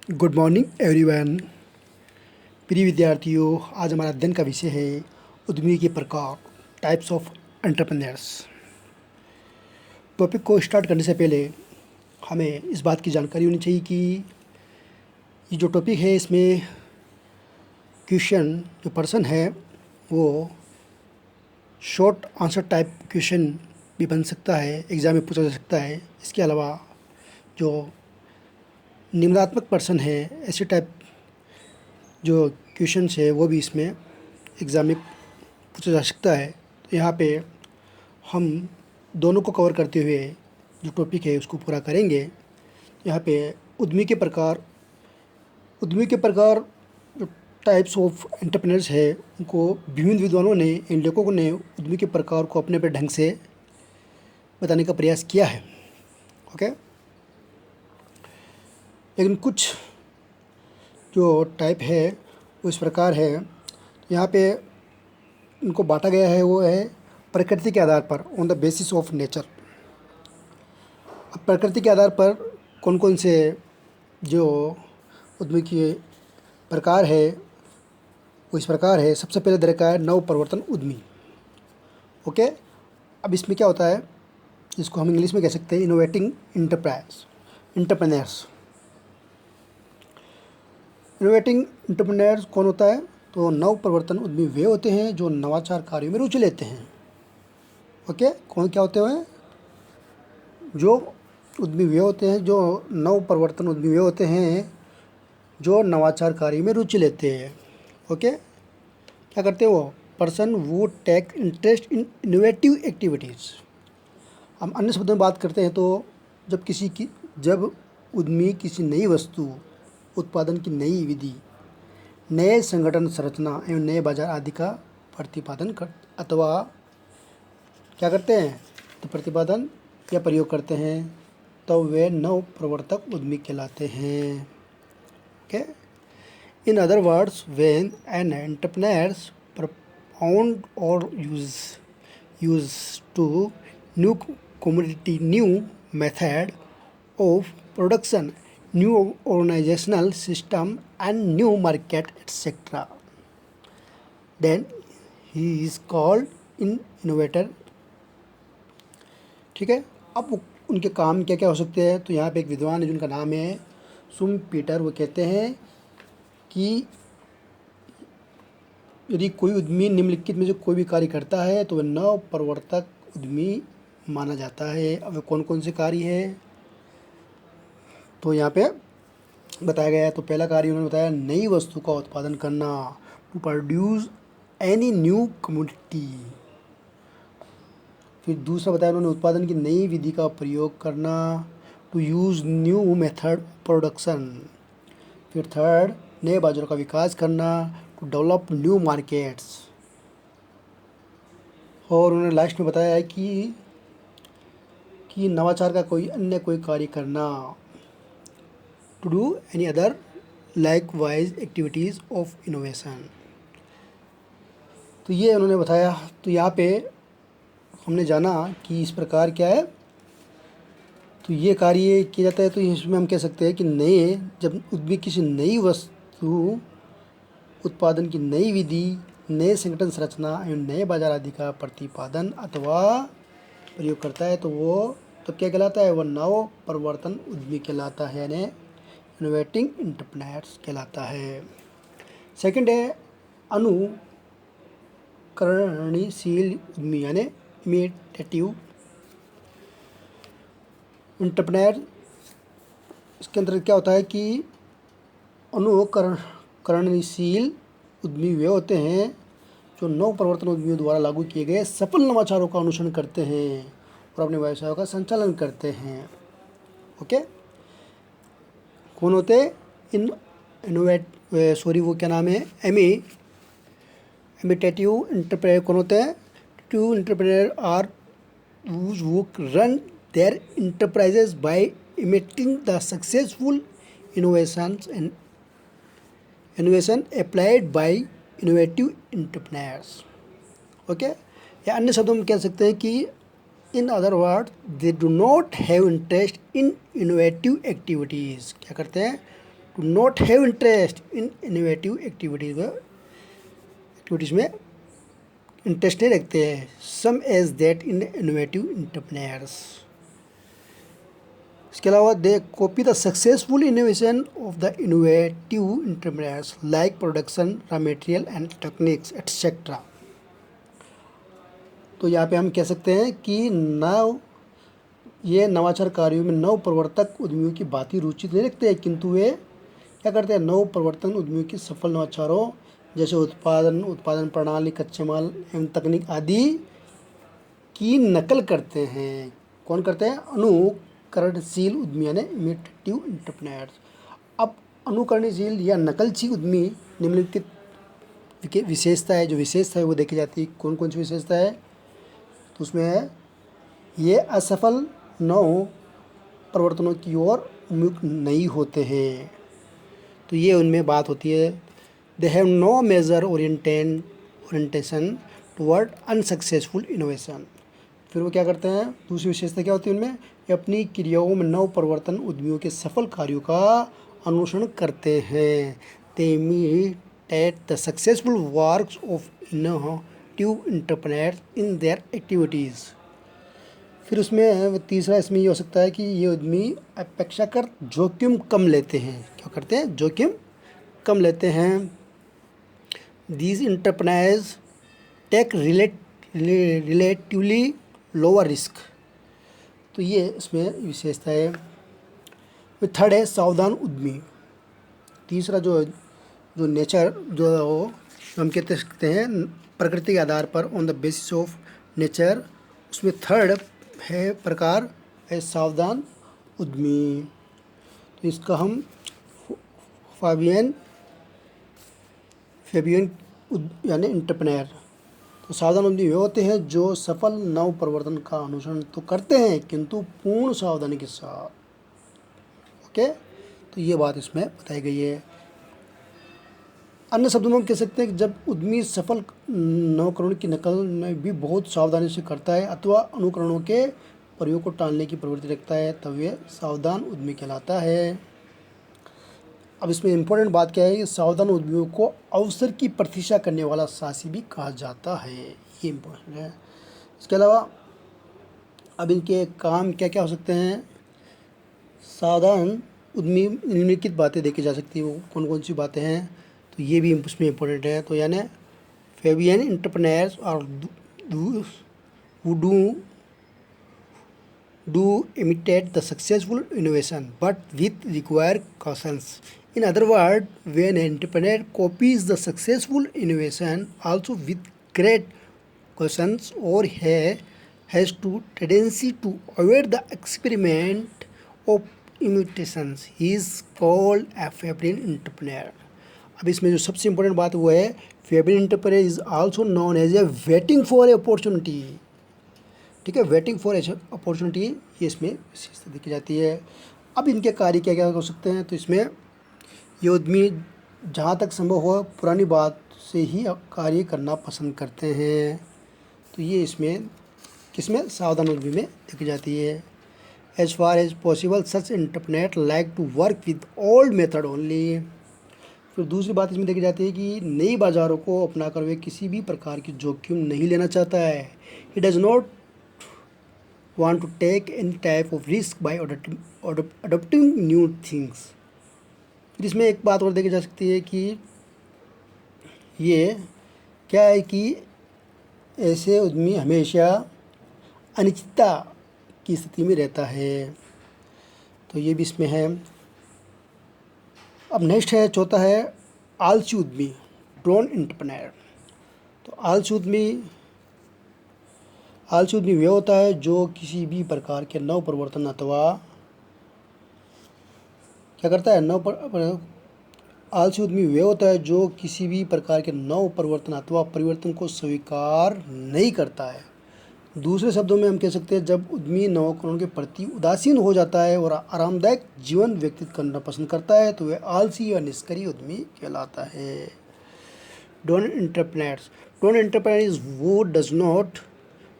Good morning everyone. प्रिय विद्यार्थियों, आज हमारा अध्ययन का विषय है उद्यमी के प्रकार, टाइप्स ऑफ एंटरप्रेन्योर्स। टॉपिक को स्टार्ट करने से पहले हमें इस बात की जानकारी होनी चाहिए कि ये जो टॉपिक है इसमें क्वेश्चन जो पर्सन है वो शॉर्ट आंसर टाइप क्वेश्चन भी बन सकता है, एग्ज़ाम में पूछा जा सकता है। इसके अलावा जो निम्नात्मक पर्सन है, ऐसे टाइप जो क्वेश्चंस है वो भी इसमें एग्ज़ाम में पूछा जा सकता है। तो यहाँ पे हम दोनों को कवर करते हुए जो टॉपिक है उसको पूरा करेंगे। यहाँ पे उद्यमी के प्रकार जो टाइप्स ऑफ एंटरप्रेन्योर्स है उनको विभिन्न विद्वानों ने, इन लेखकों ने उद्यमी के प्रकार को अपने ढंग से बताने का प्रयास किया है। ओके, लेकिन कुछ जो टाइप है वो इस प्रकार है। यहाँ पे इनको बांटा गया है वो है प्रकृति के आधार पर, on the basis of nature. अब प्रकृति के आधार पर कौन कौन से जो उद्यमी के प्रकार है वो इस प्रकार है। सबसे पहले दे रखा है नव प्रवर्तन उद्यमी। ओके, अब इसमें क्या होता है, इसको हम इंग्लिश में कह सकते हैं इनोवेटिंग एंटरप्रेन्योर्स। इनोवेटिंग एंटरप्रेन्योर्स कौन होता है? तो नव प्रवर्तन उद्यमी वे होते हैं जो नवाचार कार्यों में रुचि लेते हैं। ओके, कौन क्या होते हैं? जो उद्यमी वे होते हैं, जो नव प्रवर्तन उद्यमी वे होते हैं जो नवाचार कार्य में रुचि लेते हैं। ओके, क्या करते हैं वो? पर्सन वो take interest in innovative activities. हम अन्य शब्दों में बात करते हैं तो जब उद्यमी किसी नई वस्तु उत्पादन की नई विधि, नए संगठन संरचना एवं नए बाजार आदि का प्रतिपादन कर अथवा क्या करते हैं तो प्रतिपादन या प्रयोग करते हैं, तो वे नव प्रवर्तक उद्यमी कहलाते हैं। Okay, in other words, when an entrepreneur propound or use to new commodity, new method of production, new organizational system and new market etc., then he is called in innovator। ठीक है, अब उनके काम क्या क्या हो सकते हैं? तो यहाँ पे एक विद्वान है जिनका नाम है सुम पीटर। वो कहते हैं कि यदि कोई उद्यमी निम्नलिखित में से कोई भी कार्य करता है तो वह नव प्रवर्तक उद्यमी माना जाता है। अब वे कौन कौन से कार्य है तो यहाँ पे बताया गया है। तो पहला कार्य उन्होंने बताया नई वस्तु का उत्पादन करना, to produce any new commodity. फिर दूसरा बताया उन्होंने उत्पादन की नई विधि का प्रयोग करना, to use new method production. फिर थर्ड, नए बाजारों का विकास करना, टू डेवलप न्यू मार्केट्स। और उन्होंने लास्ट में बताया है कि नवाचार का कोई कार्य करना, to do any other likewise activities of innovation. तो ये उन्होंने बताया। तो यहाँ पे हमने जाना कि इस प्रकार क्या है, तो ये कार्य किया जाता है। तो इसमें हम कह सकते हैं कि जब उद्यमी किसी नई वस्तु उत्पादन की नई विधि, नए संगठन संरचना एवं नए बाजार आदि का प्रतिपादन अथवा प्रयोग करता है तो वो तब क्या कहलाता है? वह नव प्रवर्तन उद्यमी कहलाता है, यानी इनोवेटिंग एंटरप्रेन्योर्स कहलाता है। सेकंड है अनुकरणशील उद्यमी, यानी इमिटेटिव एंटरप्रेन्योर। इसके अंतर्गत क्या होता है कि अनुकरणशील उद्यमी वे होते हैं जो नव प्रवर्तन उद्यमियों द्वारा लागू किए गए सफल नवाचारों का अनुसरण करते हैं और अपने व्यवसायों का संचालन करते हैं। ओके, कौन होते? वो क्या नाम है? इमिटेटिव एंटरप्रेन्योर कौन होते हैं? Two entrepreneur are who run their enterprises by imitating the successful innovation applied by innovative entrepreneurs। Okay, या अन्य शब्दों में कह सकते हैं कि in other word they do not have interest in innovative activities. क्या करते हैं? To not have interest in innovative activities में इंटरेस्ट नहीं रखते हैं। Some as that in innovative entrepreneurs. इसके अलावा they copy the successful innovation of the innovative entrepreneurs like production, raw material and techniques etcetera. तो यहाँ पे हम कह सकते हैं कि ये नवाचार कार्यों में नव प्रवर्तक उद्यमियों की बात ही रुचि नहीं रखते हैं, किंतु वे क्या करते हैं, नव प्रवर्तन उद्यमियों की सफल नवाचारों जैसे उत्पादन प्रणाली, कच्चे माल एवं तकनीक आदि की नकल करते हैं। कौन करते हैं? अनुकरणशील उद्यमी यानी इमिटेटिव एंटरप्रेन्योर्स। अब अनुकरणशील या नकलशील उद्यमी निम्नलिखित विशेषता है, जो विशेषता है वो देखी जाती है। कौन कौन सी विशेषता है? तो उसमें है ये असफल नव परिवर्तनों की ओर उन्मुख नहीं होते हैं। तो ये उनमें बात होती है। They have no major orientation toward unsuccessful innovation. फिर वो क्या करते हैं? दूसरी विशेषता क्या होती है उनमें? ये अपनी क्रियाओं में नव परिवर्तन उद्यमियों के सफल कार्यों का अनुसरण करते हैं। They imitate the successful works of innovative entrepreneurs in their activities. फिर उसमें तीसरा इसमें ये हो सकता है कि ये उद्यमी अपेक्षाकृत जोखिम कम लेते हैं। क्या करते हैं? जोखिम कम लेते हैं। These entrepreneurs take relatively lower risk. तो ये इसमें विशेषता है। थर्ड है सावधान उद्यमी। तीसरा जो नेचर जो हम कहते सकते हैं प्रकृति के आधार पर, on the basis of nature, उसमें थर्ड है प्रकार है सावधान उद्यमी। तो इसका हम फेबियन यानी एंटरप्रेन्योर। तो सावधान उद्यमी वे होते हैं जो सफल नव परिवर्तन का अनुसरण तो करते हैं किंतु पूर्ण सावधानी के साथ। ओके, तो ये बात इसमें बताई गई है। अन्य शब्दों में हम कह सकते हैं कि जब उद्यमी सफल नवकरण की नकल में भी बहुत सावधानी से करता है अथवा अनुकरणों के प्रयोग को टालने की प्रवृत्ति रखता है, तब यह सावधान उद्यमी कहलाता है। अब इसमें इम्पोर्टेंट बात क्या है कि सावधान उद्यमियों को अवसर की प्रतीक्षा करने वाला साहसी भी कहा जाता है। ये इम्पोर्टेंट है। इसके अलावा अब इनके काम क्या क्या हो सकते हैं? सावधान उद्यमी निम्नलिखित बातें देखी जा सकती है। वो कौन कौन सी बातें हैं? तो ये भी उसमें इम्पोर्टेंट है। तो यानी फेबियन एंटरप्रेन्योर्स और do imitate the successful innovation but with require cautions. In other words, when an entrepreneur copies the successful innovation also with great cautions or has to tendency to avoid the experiment of imitations, he is called a Fabian entrepreneur. अब इसमें जो सबसे important बात वो है Fabian entrepreneur is also known as a waiting for a opportunity. ठीक है, waiting for opportunity ये इसमें विशेषता देखी जाती है। अब इनके कार्य क्या क्या हो सकते हैं? तो इसमें ये उद्यमी जहाँ तक संभव हो पुरानी बात से ही कार्य करना पसंद करते हैं। तो ये इसमें किसमें? सावधान उद्यमी में देखी जाती है। As far as possible such entrepreneur like to work with old method only. फिर दूसरी बात इसमें देखी जाती है कि नई बाज़ारों को अपनाकर वे किसी भी प्रकार की जोखिम नहीं लेना चाहता है। He does not want to take any type of risk by adopting new things। फिर इसमें एक बात और देखी जा सकती है कि ये क्या है कि ऐसे उद्यमी हमेशा अनिश्चितता की स्थिति में रहता है। तो ये भी इसमें है। अब नेक्स्ट है, चौथा है आलसी उद्यमी, ड्रोन एंटरप्रेन्योर। तो आलसी उद्यमी वे होता है जो किसी भी प्रकार के नव परिवर्तन अथवा क्या करता है? आलसी उद्यमी वे होता है जो किसी भी प्रकार के नव परिवर्तन अथवा परिवर्तन को स्वीकार नहीं करता है। दूसरे शब्दों में हम कह सकते हैं जब उद्यमी नवकरणों के प्रति उदासीन हो जाता है और आरामदायक जीवन व्यतीत करना पसंद करता है तो वह आलसी या निष्क्रिय उद्यमी कहलाता है। ड्रोन एंटरप्रेन्योर इज वो does not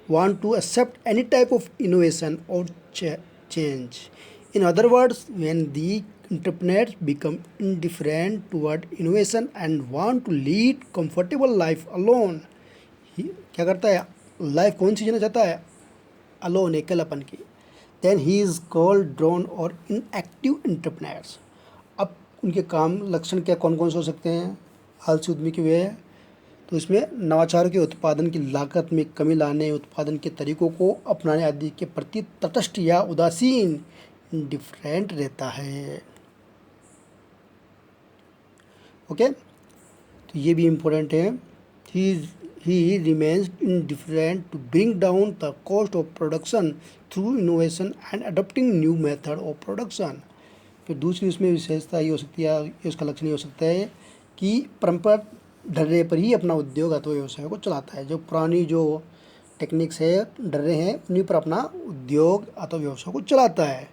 want to accept any type of innovation or change. In other words, when the entrepreneurs become indifferent toward innovation and want to lead comfortable life alone. क्या करता है, life कौन सी जीना चाहता है, alone, अकेलापन की. Then he is called drone और inactive entrepreneurs. अब उनके काम लक्षण क्या कौन कौन से हो सकते हैं आलसी उद्यमी के वे. तो इसमें नवाचारों के उत्पादन की लागत में कमी लाने, उत्पादन के तरीकों को अपनाने आदि के प्रति तटस्थ या उदासीन, इंडिफरेंट रहता है. ओके, तो ये भी इम्पोर्टेंट है. He remains indifferent to bring down the cost of production through innovation and adopting new method of production. फिर दूसरी उसमें विशेषता ये हो सकती है, ये उसका लक्षण ये हो सकता है कि परंपरा ढर्रे पर ही अपना उद्योग अथवा व्यवसाय को चलाता है. जो पुरानी जो टेक्निक्स है, ढर्रे हैं, उन्हीं पर अपना उद्योग अथवा व्यवसाय को चलाता है.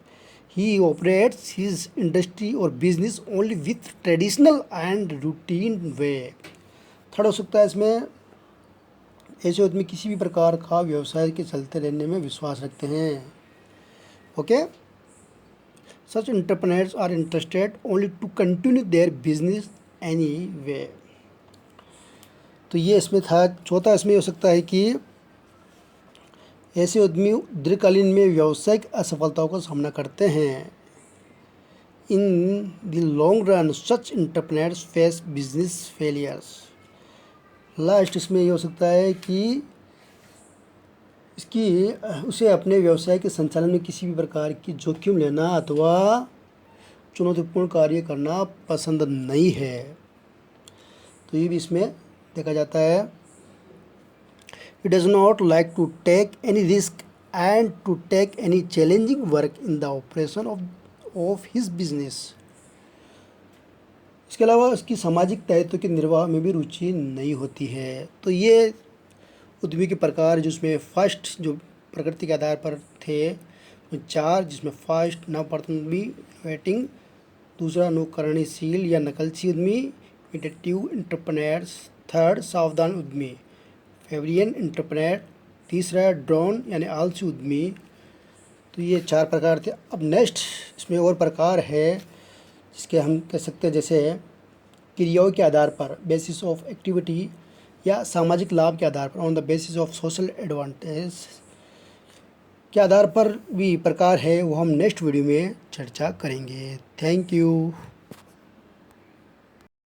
ही ऑपरेट्स हिज इंडस्ट्री और business only with traditional and routine way. Third हो सकता है इसमें, ऐसे उद्यमी किसी भी प्रकार का व्यवसाय के चलते रहने में विश्वास रखते हैं. Okay, such entrepreneurs are interested only to continue their business anyway. तो ये इसमें था. चौथा इसमें हो सकता है कि ऐसे उद्यमी दीर्घकालीन में व्यावसायिक असफलताओं का सामना करते हैं. In the long run such entrepreneurs face business failures. Last इसमें ये हो सकता है कि इसकी उसे अपने व्यवसाय के संचालन में किसी भी प्रकार की जोखिम लेना अथवा चुनौतीपूर्ण कार्य करना पसंद नहीं है. तो ये भी इसमें देखा जाता है. He does not like to take any risk and to take any challenging work in the operation of his business. इसके अलावा उसकी सामाजिक दायित्व के निर्वाह में भी रुचि नहीं होती है. तो ये उद्यमी के प्रकार जिसमें फर्स्ट जो प्रकृति के आधार पर थे वो चार, जिसमें फर्स्ट नवप्रवर्तन उद्यमी, वेटिंग, दूसरा अनुकरणशील या नकलची उद्यमी, इमिटेटिव एंटरप्रेन्योर्स, थर्ड सावधान उद्यमी, फेवरियन एंटरप्रेन्योर, तीसरा ड्रोन यानी आलसी उद्यमी. तो ये चार प्रकार थे. अब नेक्स्ट इसमें और प्रकार है जिसके हम कह सकते हैं जैसे क्रियाओं के आधार पर, बेसिस ऑफ एक्टिविटी, या सामाजिक लाभ के आधार पर, on the basis of social advantage के आधार पर भी प्रकार है, वो हम नेक्स्ट वीडियो में चर्चा करेंगे. Thank you.